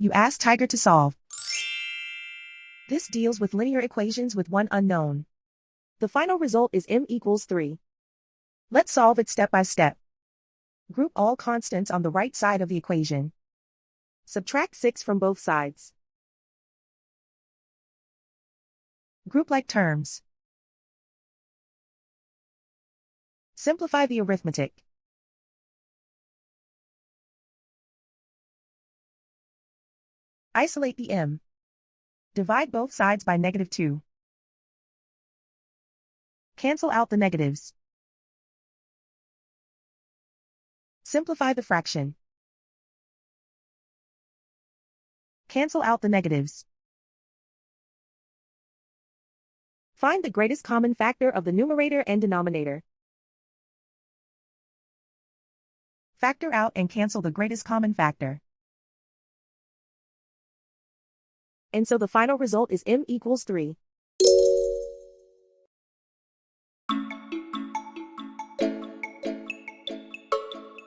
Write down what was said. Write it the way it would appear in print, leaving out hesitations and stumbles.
You ask Tiger to solve. This deals with linear equations with one unknown. The final result is m equals 3. Let's solve it step by step. Group all constants on the right side of the equation. Subtract 6 from both sides. Group like terms. Simplify the arithmetic. Isolate the m. Divide both sides by -2. Cancel out the negatives. Simplify the fraction. Cancel out the negatives. Find the greatest common factor of the numerator and denominator. Factor out and cancel the greatest common factor. And so the final result is m equals 3.